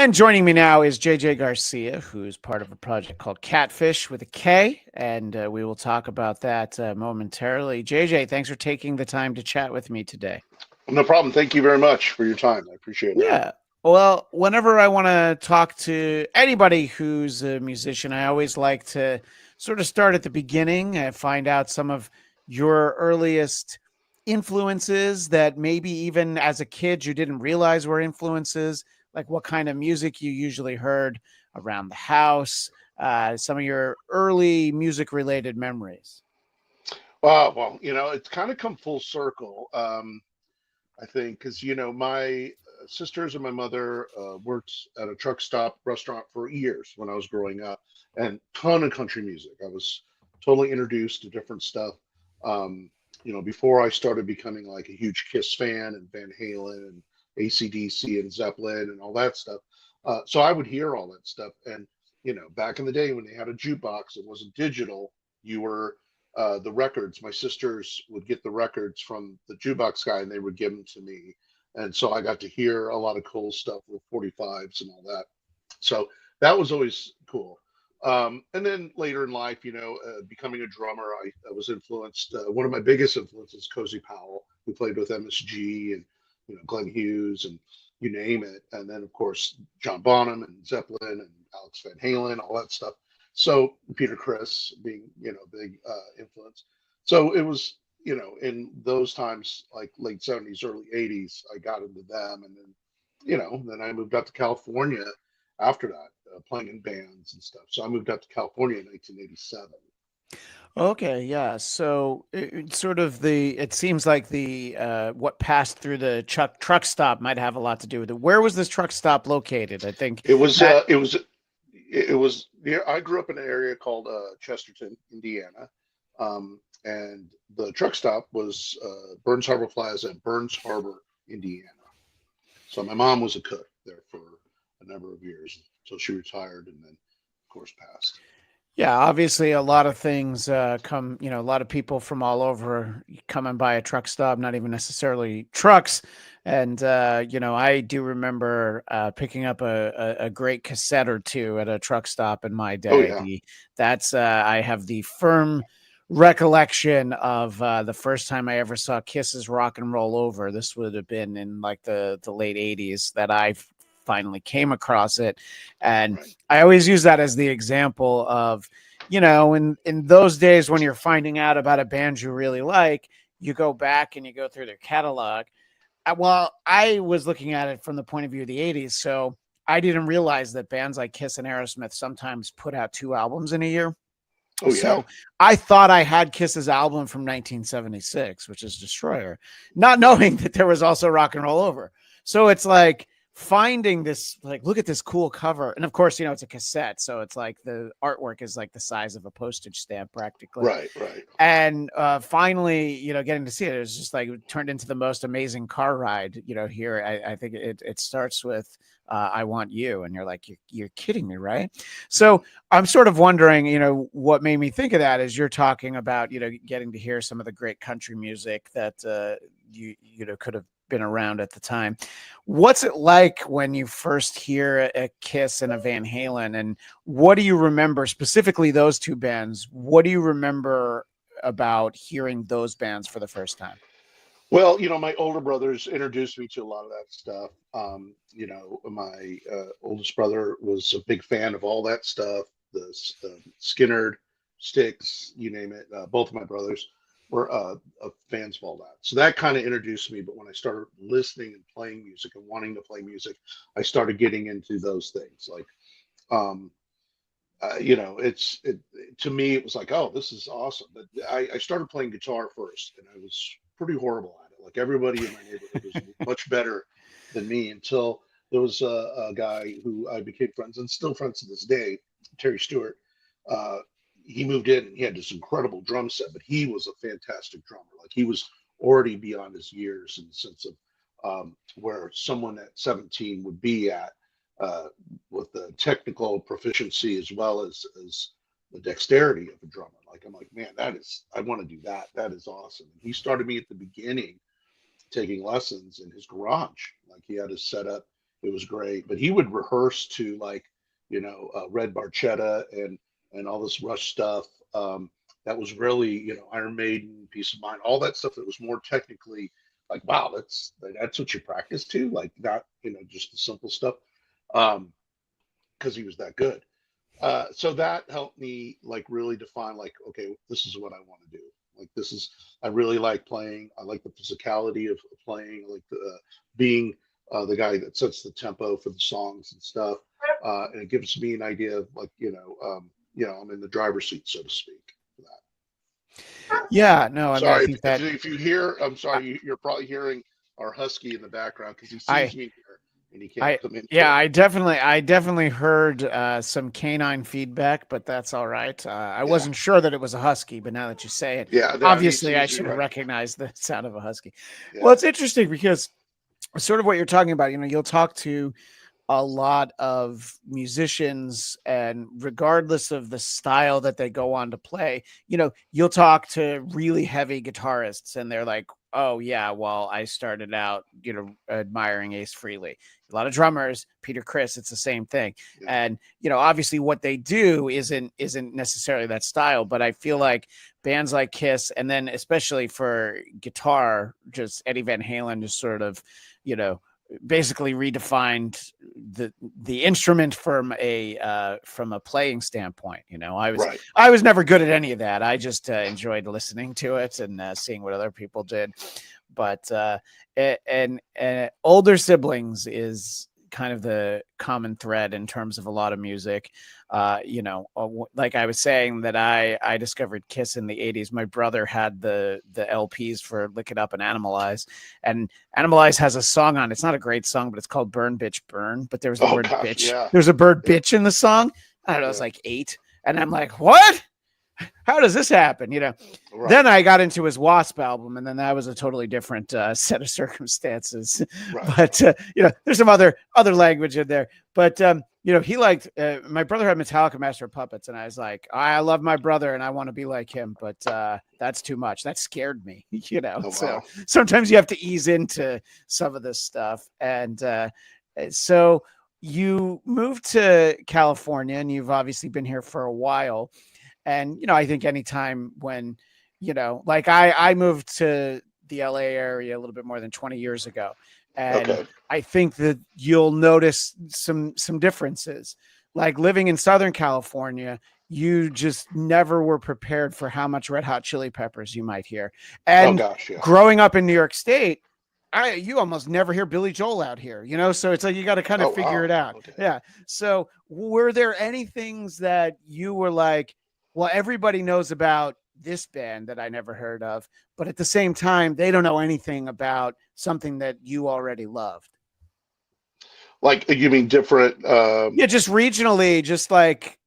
And joining me now is JJ Garcia, who's part of a project called Katfish with a K, and we will talk about that momentarily. JJ, thanks for taking the time to chat with me today. No problem. Thank you very much for your time. I appreciate it. Yeah. Well, whenever I want to talk to anybody who's a musician, I always like to sort of start at the beginning and find out some of your earliest influences that maybe even as a kid you didn't realize were influences, like what kind of music you usually heard around the house, some of your early music related memories. Well, it's kind of come full circle. I think because my sisters and my mother worked at a truck stop restaurant for years when I was growing up, and ton of country music. I was totally introduced to different stuff. Before I started becoming like a huge Kiss fan and Van Halen and AC/DC and Zeppelin and all that stuff. So I would hear all that stuff, and back in the day when they had a jukebox, it wasn't digital. You were the records. My sisters would get the records from the jukebox guy and they would give them to me. And so I got to hear a lot of cool stuff with 45s and all that. So that was always cool. And then later in life, becoming a drummer, I was influenced. One of my biggest influences, Cozy Powell, who played with MSG and, Glenn Hughes and you name it. And then, of course, John Bonham and Zeppelin and Alex Van Halen, all that stuff. So Peter Criss being, big influence. So it was, in those times, like late 70s, early 80s, I got into them. And then, then I moved out to California after that, playing in bands and stuff. So I moved out to California in 1987. Okay, yeah. So sort of it seems like the what passed through the truck stop might have a lot to do with it. Where was this truck stop located? I think It was, that. uh, it was, it was near, I grew up in an area called Chesterton, Indiana. And the truck stop was Burns Harbor Plaza in Burns Harbor, Indiana. So my mom was a cook there for a number of years until she retired and then, of course, passed. Yeah, obviously a lot of things come, a lot of people from all over coming by a truck stop, not even necessarily trucks. And, I do remember picking up a great cassette or two at a truck stop in my Oh, day. yeah. I have the firm recollection of the first time I ever saw Kiss's Rock and Roll Over. This would have been in like the late 80s that I finally came across it. And Right. I always use that as the example of, in those days when you're finding out about a band you really like, you go back and you go through their catalog. Well, I was looking at it from the point of view of the 80s. So I didn't realize that bands like Kiss and Aerosmith sometimes put out two albums in a year. Oh, yeah. So I thought I had Kiss's album from 1976, which is Destroyer, not knowing that there was also Rock and Roll Over. So it's like finding this, like, look at this cool cover. And of course, it's a cassette. So it's like the artwork is like the size of a postage stamp practically. Right, right. And finally, getting to see it, it was just like it turned into the most amazing car ride, here. I think it starts with I Want You. And you're like, you're kidding me, right? So I'm sort of wondering, what made me think of that is you're talking about, getting to hear some of the great country music that you could have been around at the time. What's it like when you first hear a Kiss and a Van Halen? And what do you remember, specifically those two bands? What do you remember about hearing those bands for the first time? Well, my older brothers introduced me to a lot of that stuff. My oldest brother was a big fan of all that stuff, the Skinner, Sticks, you name it. Both of my brothers were fans of all that. So that kind of introduced me. But when I started listening and playing music and wanting to play music, I started getting into those things. Like, um, to me, it was like, oh, this is awesome. But I started playing guitar first, and I was pretty horrible at it. Like everybody in my neighborhood was much better than me until there was a guy who I became friends and still friends to this day, Terry Stewart. Uh, he moved in and he had this incredible drum set, but he was a fantastic drummer. Like he was already beyond his years in the sense of where someone at 17 would be at uh, with the technical proficiency as well as the dexterity of a drummer. Like I'm like, man, I want to do that. That is awesome. And he started me at the beginning taking lessons in his garage. Like he had his setup. it was great. But he would rehearse to like, Red Barchetta and all this Rush stuff. That was really, Iron Maiden, Peace of Mind, all that stuff that was more technically like, wow, that's what you practice to, like not, just the simple stuff. Um, because he was that good. So that helped me like really define like, okay, this is what I want to do. Like this is, I really like playing. I like the physicality of playing. I like being the guy that sets the tempo for the songs and stuff. And it gives me an idea of like, I'm in the driver's seat, so to speak. For that. Yeah, no, I mean, I Sorry think that if you hear. I'm I, sorry. You're probably hearing our husky in the background because he I sees me here and he can't I come in yeah, here. I definitely heard some canine feedback, but that's all right. I Yeah, wasn't sure that it was a husky, but now that you say it, yeah. Now he obviously I sees me should have right. recognized the sound of a husky. Well, Yeah. it's interesting because sort of what you're talking about, you'll talk to a lot of musicians, and regardless of the style that they go on to play, you'll talk to really heavy guitarists and they're like, oh yeah, well, I started out admiring Ace Frehley. A lot of drummers, Peter Criss, it's the same thing. Yeah. And obviously what they do isn't necessarily that style, but I feel like bands like Kiss, and then especially for guitar, just Eddie Van Halen just sort of you know basically redefined the instrument from a playing standpoint. Right. I was never good at any of that. I just enjoyed listening to it and seeing what other people did. But and older siblings is kind of the common thread in terms of a lot of music. Like I was saying that I discovered Kiss in the 80s. My brother had the LPs for Lick It Up and Animalize, and Animalize has a song on. It's not a great song, but it's called Burn Bitch Burn. But there was the Oh word gosh, bitch. yeah, There's a bird yeah, bitch in the song. I don't know, it's yeah. like 8. And I'm like, what? How does this happen? Right, Then I got into his Wasp album, and then that was a totally different set of circumstances. right. But there's some other language in there. But he liked my brother had Metallica Master of Puppets, and I was like, I love my brother, and I want to be like him, but that's too much. That scared me, Oh So wow. sometimes you have to ease into some of this stuff, and so you moved to California, and you've obviously been here for a while. And, I think anytime when, like I moved to the LA area a little bit more than 20 years ago. And Okay. I think that you'll notice some differences. Like living in Southern California, you just never were prepared for how much Red Hot Chili Peppers you might hear. Oh And gosh, yeah. growing up in New York State, you almost never hear Billy Joel out here, so it's like you got to kind of Oh figure wow. it out. Okay. Yeah. So were there any things that you were like, well, everybody knows about this band that I never heard of, but at the same time, they don't know anything about something that you already loved? Like you mean different? Yeah, just regionally, just like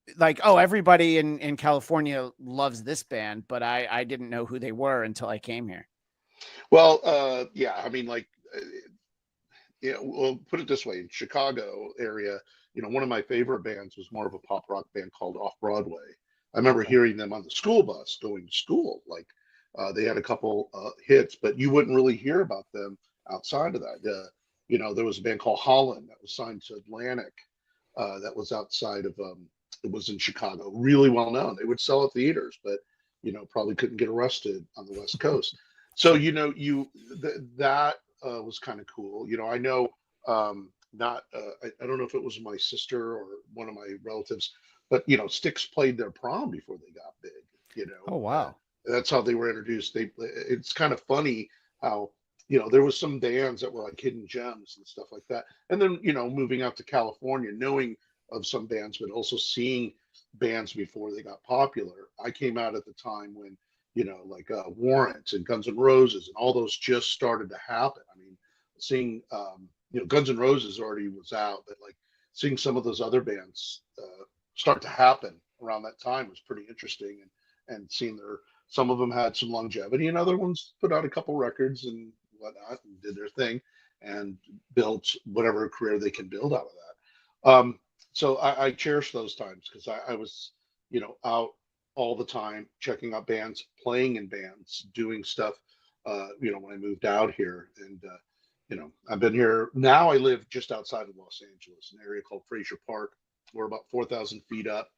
oh, everybody in California loves this band, but I didn't know who they were until I came here. Well, yeah. I mean, like, Well, put it this way: in Chicago area, one of my favorite bands was more of a pop rock band called Off Broadway. I remember Okay. hearing them on the school bus going to school. Like, they had a couple hits, but you wouldn't really hear about them outside of that. There was a band called Holland that was signed to Atlantic. That was outside of it was in Chicago, really well known. They would sell at theaters, but probably couldn't get arrested on the West Coast. So Sure. that was kind of cool. I know not I don't know if it was my sister or one of my relatives, but Styx played their prom before they got big. Oh, wow. That's how they were introduced. It's kind of funny how there was some bands that were like hidden gems and stuff like that. And then moving out to California, knowing of some bands, but also seeing bands before they got popular. I came out at the time when like Warrant and Guns N' Roses and all those just started to happen. I mean, seeing Guns N' Roses already was out, but like seeing some of those other bands start to happen around that time was pretty interesting, and seeing some of them had some longevity, and other ones put out a couple records and whatnot and did their thing and built whatever career they can build out of that. So I cherish those times because I was out all the time, checking out bands, playing in bands, doing stuff. When I moved out here, and I've been here now. I live just outside of Los Angeles, an area called Frazier Park. We're about 4,000 feet up,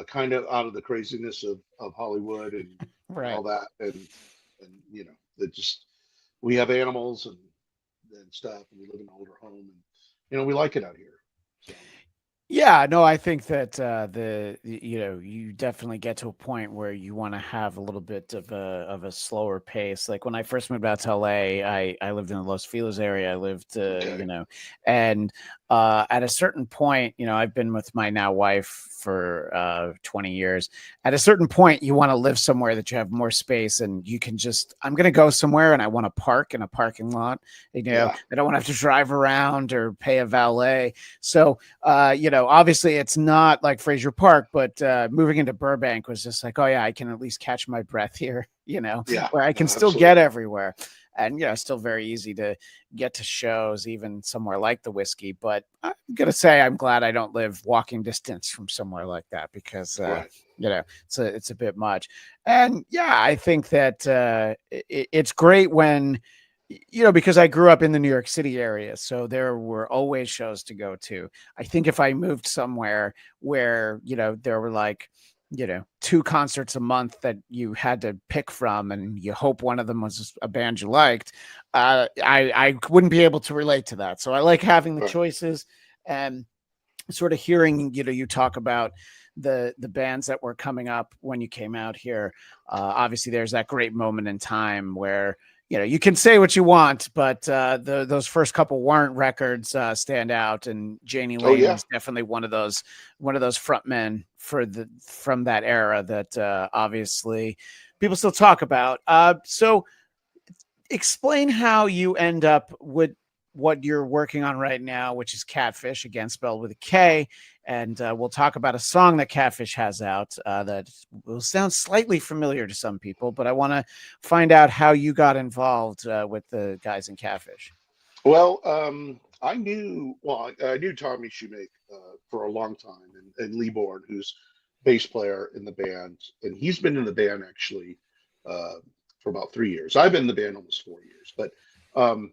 kind of out of the craziness of Hollywood and Right. all that. And it just, we have animals and stuff, and we live in an older home, and we like it out here. So Yeah, no, I think that you definitely get to a point where you want to have a little bit of a slower pace. Like when I first moved out to LA, I lived in the Los Feliz area. I lived, okay, and at a certain point, I've been with my now wife for 20 years. At a certain point, you want to live somewhere that you have more space and you can just. I'm going to go somewhere and I want to park in a parking lot. yeah, I don't want to have to drive around or pay a valet. So obviously it's not like Frazier Park, but moving into Burbank was just like, oh yeah, I can at least catch my breath here, yeah, where I can no, still get absolutely, everywhere. And still very easy to get to shows, even somewhere like the Whiskey. But I'm gonna say I'm glad I don't live walking distance from somewhere like that because right, it's a bit much. And yeah, I think that it's great when because I grew up in the New York City area, so there were always shows to go to. I think if I moved somewhere where, there were like, two concerts a month that you had to pick from and you hope one of them was a band you liked, I wouldn't be able to relate to that. So I like having the right. choices and sort of hearing, you talk about the bands that were coming up when you came out here. Obviously there's that great moment in time where you can say what you want, but those first couple Warrant records stand out, and Janie Oh Lane yeah. was definitely one of those frontmen from that era that obviously people still talk about. So explain how you end up with what you're working on right now, which is Catfish, again spelled with a K. And we'll talk about a song that Catfish has out that will sound slightly familiar to some people, but I want to find out how you got involved with the guys in Catfish. Well, I knew Tommy Shoemake for a long time, and Lee Bourne, who's bass player in the band, and he's been in the band actually uh, for about 3 years. I've been in the band almost 4 years, but um,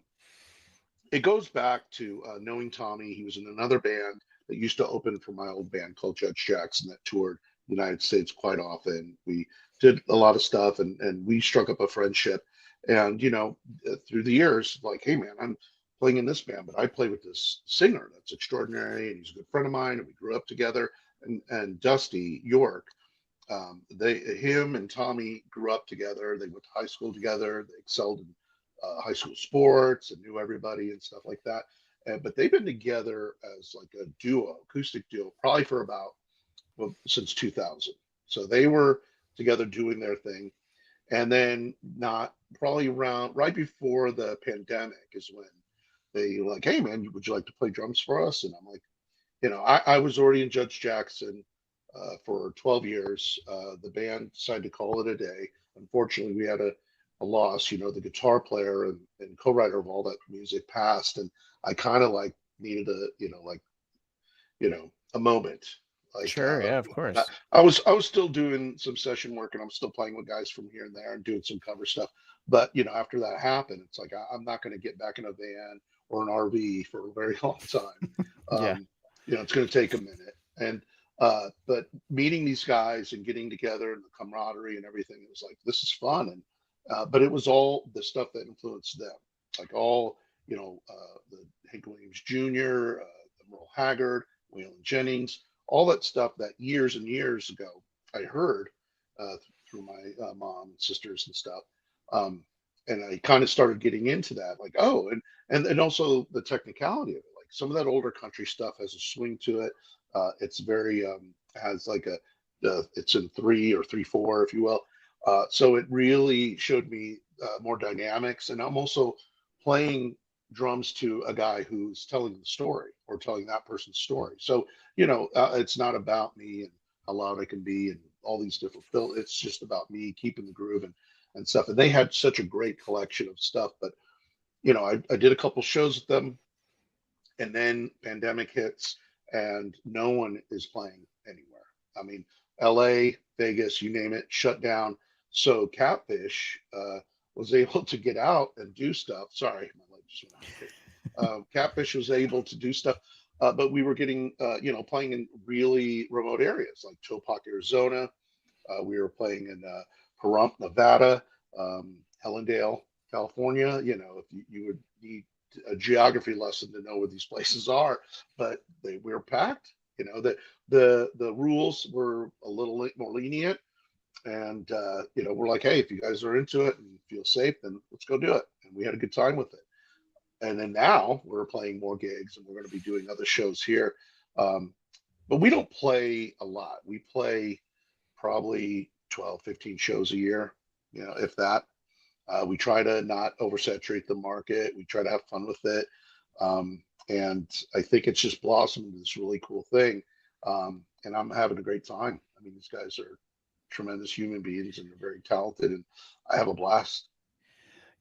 it goes back to knowing Tommy. He was in another band that used to open for my old band called Judge Jackson that toured the United States quite often. We did a lot of stuff, and we struck up a friendship. And through the years, like, hey man, I'm playing in this band, but I play with this singer that's extraordinary, and he's a good friend of mine, and we grew up together. And Dusty York, him and Tommy grew up together. They went to high school together. They excelled in high school sports and knew everybody and stuff like that. But they've been together as like a duo, acoustic duo, probably for about, well, since 2000. So they were together doing their thing. And then not probably around right before the pandemic is when they were like, hey man, would you like to play drums for us? And I'm like, I was already in Judge Jackson for 12 years. The band decided to call it a day. Unfortunately, we had a loss. The guitar player and co-writer of all that music passed, and I kind of like needed a moment. Like Sure, yeah, of course. I was still doing some session work, and I'm still playing with guys from here and there and doing some cover stuff. But after that happened, it's like I'm not going to get back in a van or an RV for a very long time. Yeah, It's going to take a minute. And but meeting these guys and getting together and the camaraderie and everything, it was like this is fun. And but it was all the stuff that influenced them, like all the Hank Williams Jr., Merle Haggard, Waylon Jennings, all that stuff that years and years ago I heard through my mom and sisters and stuff. Um, and I kind of started getting into that, like, oh, and also the technicality of it. Like some of that older country stuff has a swing to it. It's very has like it's in 3 or 3/4, if you will. So it really showed me more dynamics, and I'm also playing drums to a guy who's telling the story or telling that person's story. So it's not about me and how loud I can be and all these different fills. It's just about me keeping the groove and stuff. And they had such a great collection of stuff. But I did a couple shows with them, and then pandemic hits, and no one is playing anywhere. I mean, LA, Vegas, you name it, shut down. So Catfish was able to get out and do stuff. Sorry, my Just when I was a kid. Catfish was able to do stuff, but we were getting, playing in really remote areas like Topak, Arizona. We were playing in Pahrump, Nevada, Hellendale, California. If you would need a geography lesson to know where these places are, but they were packed. The rules were a little more lenient, and we're like, hey, if you guys are into it and feel safe, then let's go do it. And we had a good time with it. And then now we're playing more gigs, and we're going to be doing other shows here. But we don't play a lot. We play probably 12, 15 shows a year, if that. We try to not oversaturate the market. We try to have fun with it. And I think it's just blossomed into this really cool thing. And I'm having a great time. I mean, these guys are tremendous human beings, and they're very talented, and I have a blast.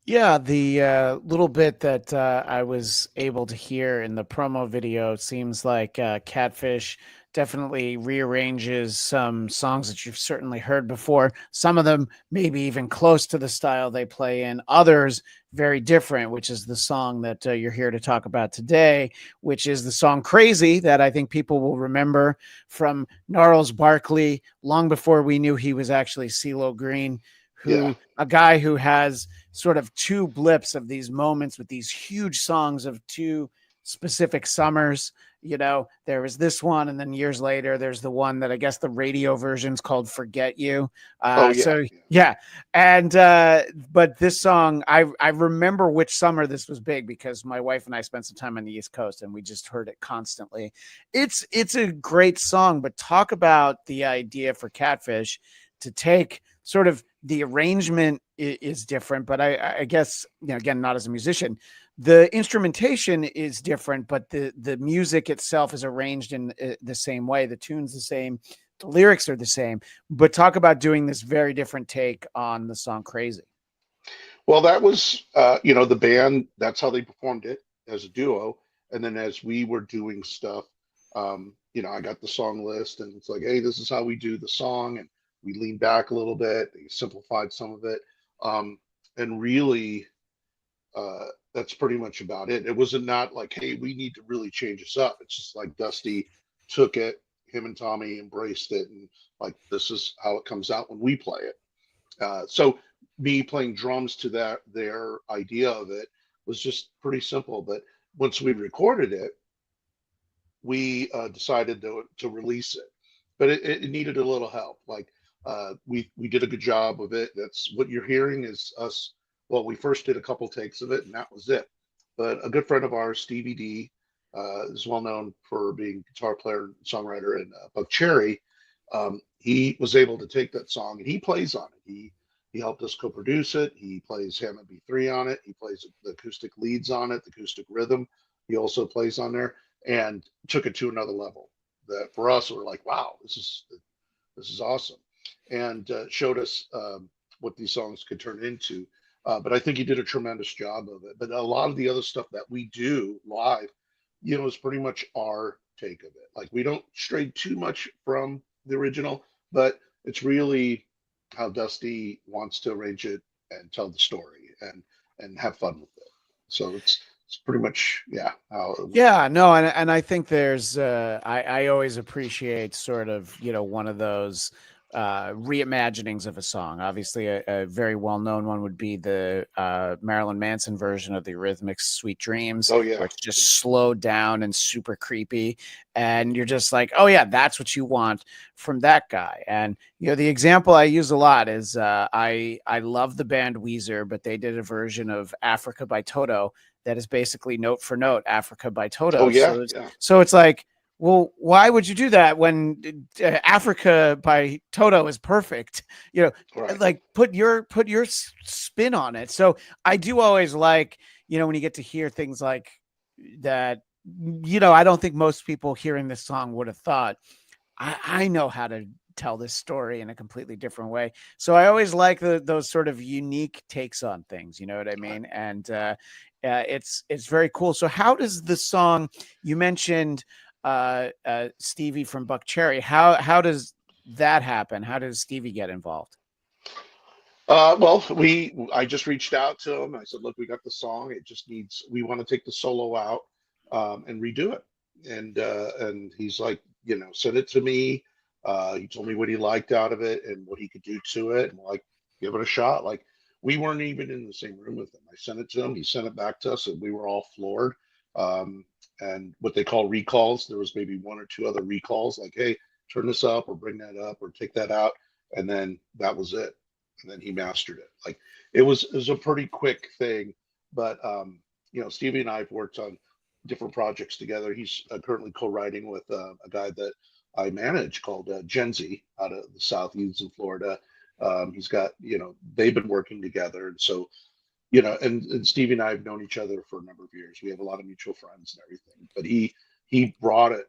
Yeah, the little bit that I was able to hear in the promo video seems like Catfish definitely rearranges some songs that you've certainly heard before. Some of them maybe even close to the style they play in, others very different, which is the song that you're here to talk about today, which is the song Crazy that I think people will remember from Gnarls Barkley long before we knew he was actually CeeLo Green, Yeah. a guy who has sort of two blips of these moments with these huge songs of two specific summers. There was this one, and then years later, there's the one that I guess the radio version's called Forget You. Oh, yeah. So yeah. And, but this song, I remember which summer this was big because my wife and I spent some time on the East Coast and we just heard it constantly. It's a great song, but talk about the idea for Catfish to take sort of the arrangement is different, but I guess, again, not as a musician, the instrumentation is different, but the music itself is arranged in the same way. The tune's the same. The lyrics are the same, but talk about doing this very different take on the song Crazy. Well, that was, the band, that's how they performed it as a duo. And then as we were doing stuff, I got the song list, and it's like, hey, this is how we do the song. And we leaned back a little bit, they simplified some of it. And really, that's pretty much about it. It wasn't not like, hey, we need to really change this up. It's just like Dusty took it, him and Tommy embraced it, and like, this is how it comes out when we play it. So me playing drums to their idea of it was just pretty simple. But once we recorded it, we decided to release it, but it needed a little help. Like, we did a good job of it. That's what you're hearing is us. Well, we first did a couple takes of it, and that was it. But a good friend of ours, Stevie D, is well known for being guitar player and songwriter in Buck Cherry. He was able to take that song and he plays on it. He helped us co-produce it. He plays Hammond B3 on it. He plays the acoustic leads on it, the acoustic rhythm. He also plays on there, and took it to another level. That for us, we're like, wow, this is awesome, and showed us what these songs could turn into. But I think he did a tremendous job of it. But a lot of the other stuff that we do live, is pretty much our take of it. Like, we don't stray too much from the original, but it's really how Dusty wants to arrange it and tell the story and have fun with it. So it's pretty much, yeah. Yeah, no, and I think there's I always appreciate sort of, one of those reimaginings of a song. Obviously, a very well-known one would be the Marilyn Manson version of the Eurythmics' Sweet Dreams, Oh yeah. where it's just slowed down and super creepy. And you're just like, oh yeah, that's what you want from that guy. And the example I use a lot is I love the band Weezer, but they did a version of Africa by Toto that is basically note for note Africa by Toto. Oh yeah. Yeah. So it's like, well, why would you do that when Africa by Toto is perfect? Right. Like put your spin on it. So I do always like, when you get to hear things like that, I don't think most people hearing this song would have thought, I know how to tell this story in a completely different way. So I always like those sort of unique takes on things. You know what I mean? And it's very cool. So how does the song, you mentioned Stevie from Buck Cherry, how does that happen? How does Stevie get involved? Well, I just reached out to him. I said, look, we got the song. It just needs, we want to take the solo out, and redo it. And he's like, send it to me. He told me what he liked out of it and what he could do to it. And like, give it a shot. Like, we weren't even in the same room with him. I sent it to him. He sent it back to us, and we were all floored. And what they call recalls, there was maybe one or two other recalls, like, hey, turn this up or bring that up or take that out. And then that was it, and then he mastered it. Like, it was a pretty quick thing, but Stevie and I have worked on different projects together. He's currently co-writing with a guy that I manage called Gen Z out of the South. He's in Florida. He's got, they've been working together, and so and Stevie and I have known each other for a number of years. We have a lot of mutual friends and everything. But he brought it.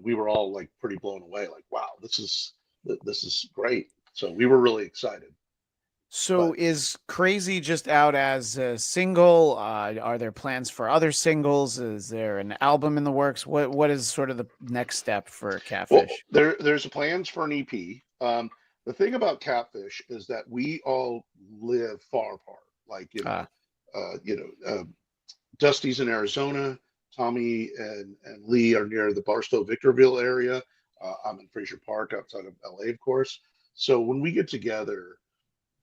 We were all like pretty blown away. Like, wow, this is great. So we were really excited. So But is Crazy just out as a single? Are there plans for other singles? Is there an album in the works? What is sort of the next step for well, Catfish? there's plans for an EP. The thing about Catfish is that we all live far apart. Like, Uh, uh, you know, uh, Dusty's in Arizona. Tommy and Lee are near the Barstow Victorville area. I'm in Fraser Park outside of LA, of course. So when we get together,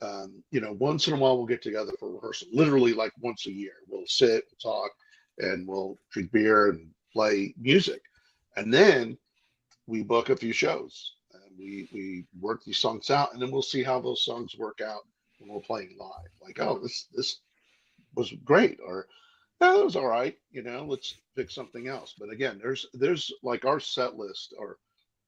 once in a while we'll get together for rehearsal. Literally, like once a year, we'll sit, we'll talk, and we'll drink beer and play music. And then we book a few shows and we work these songs out, and then we'll see how those songs work out when we're playing live. Like, oh, this was great, or that was all right. Let's pick something else. But again, there's like our set list, or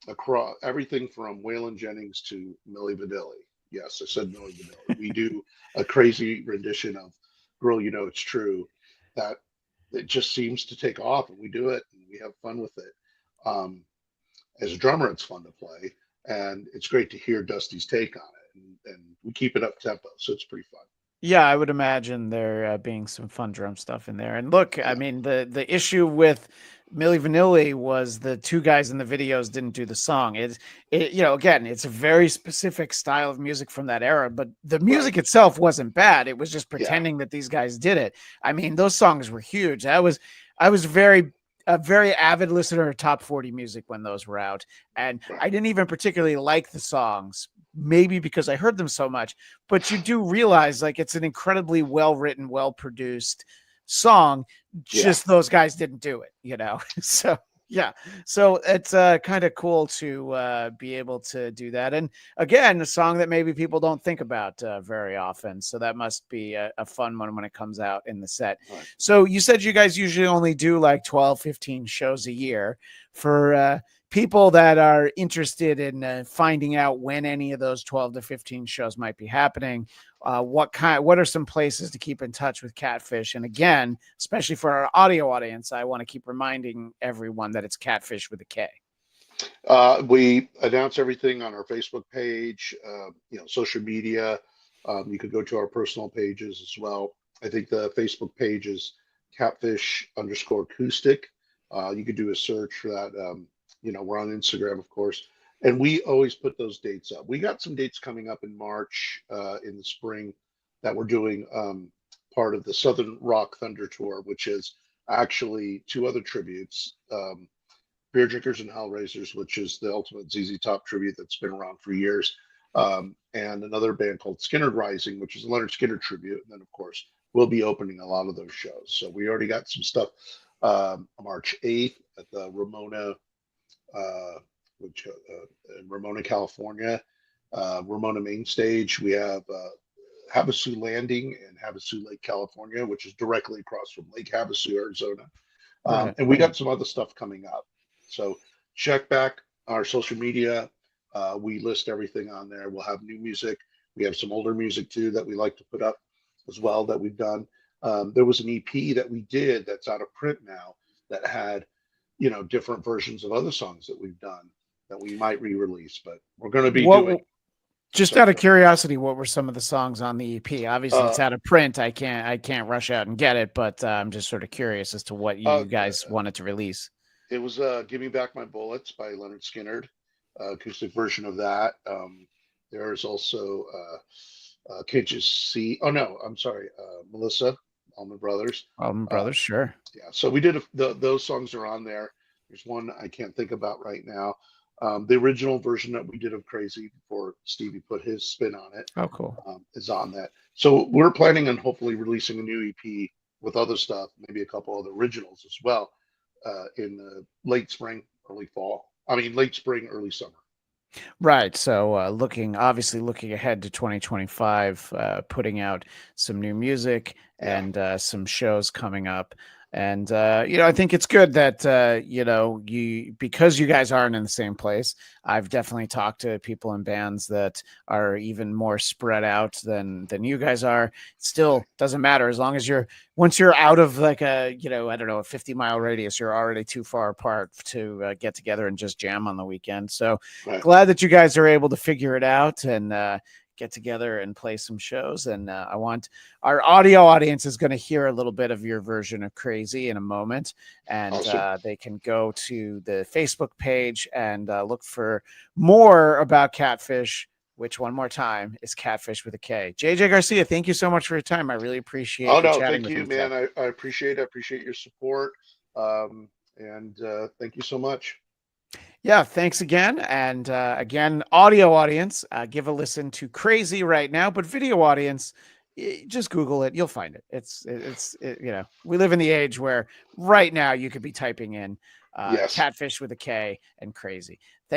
across everything from Waylon Jennings to Millie Vanilli. Yes, I said Millie Vanilli. We do a crazy rendition of "Girl, You Know It's True" that it just seems to take off, and we do it and we have fun with it. Um, as a drummer, it's fun to play, and it's great to hear Dusty's take on it, and we keep it up tempo, so it's pretty fun. Yeah, I would imagine there being some fun drum stuff in there. And look, I Yeah, mean, the issue with Milli Vanilli was the two guys in the videos didn't do the song. Again, it's a very specific style of music from that era, but the right. music itself wasn't bad. It was just Yeah, pretending that these guys did it. I mean, those songs were huge. I was a very avid listener of top 40 music when those were out. And right. I didn't even particularly like the songs, maybe because I heard them so much, but you do realize like it's an incredibly well written, well produced song. Yeah. Just those guys didn't do it. So yeah, so it's kind of cool to be able to do that. And again, a song that maybe people don't think about very often. So that must be a fun one when it comes out in the set. Right. So you said you guys usually only do like 12, 15 shows a year. For people that are interested in finding out when any of those 12 to 15 shows might be happening, what are some places to keep in touch with Catfish? And again, especially for our audio audience, I want to keep reminding everyone that it's Catfish with a K. We announce everything on our Facebook page, social media. You could go to our personal pages as well. I think the Facebook page is catfish_acoustic. You could do a search for that. We're on Instagram, of course, and we always put those dates up. We got some dates coming up in March, in the spring, that we're doing, part of the Southern Rock Thunder Tour, which is actually two other tributes. Beer Drinkers and Hellraisers, which is the ultimate ZZ Top tribute that's been around for years, and another band called Skinner Rising, which is a Leonard Skinner tribute. And then, of course, we'll be opening a lot of those shows. So we already got some stuff, March 8th at the Ramona, in Ramona, California, Ramona Main Stage. We have Havasu Landing in Havasu Lake, California, which is directly across from Lake Havasu, Arizona. Right. And we got some other stuff coming up. So check back our social media. We list everything on there. We'll have new music. We have some older music too that we like to put up as well that we've done. There was an EP that we did that's out of print now that had, different versions of other songs that we've done that we might re-release, but we're going to be doing. Just Sorry, out of go curiosity, what were some of the songs on the EP? Obviously, ahead. it's out of print. I can't rush out and get it, but I'm just sort of curious as to what Uh, you guys wanted to release. it was "Give Me Back My Bullets" by Leonard Skinner, acoustic version of that. There's also Can't You See? Oh no, I'm sorry, Melissa, Allman Brothers. Uh, Brothers, sure. yeah, so we did those songs are on there. There's one I can't think about right now. The original version that we did of Crazy before Stevie put his spin on it Oh, cool. is on that. So we're planning on hopefully releasing a new EP with other stuff, maybe a couple other originals as well, in the late spring, early fall. I mean, late spring, early summer. Right. So obviously looking ahead to 2025, putting out some new music Yeah, and some shows coming up. And I think it's good that because you guys aren't in the same place. I've definitely talked to people in bands that are even more spread out than you guys are. It right, still doesn't matter as long as once you're out of like I don't know, a 50-mile radius, you're already too far apart to get together and just jam on the weekend. So right. glad that you guys are able to figure it out and get together and play some shows. And I want our audio audience is going to hear a little bit of your version of Crazy in a moment. And Awesome. they can go to the Facebook page and look for more about Katfish, which one more time is Katfish with a K. JJ Garcia, thank you so much for your time. I really Oh appreciate you no, chatting thank with me you, today. man. I appreciate your support. And thank you so much. Yeah, thanks again. And again, audio audience, give a listen to Crazy right now, but video audience, just Google it. You'll find it. We live in the age where right now you could be typing in Yes. Catfish with a K and Crazy.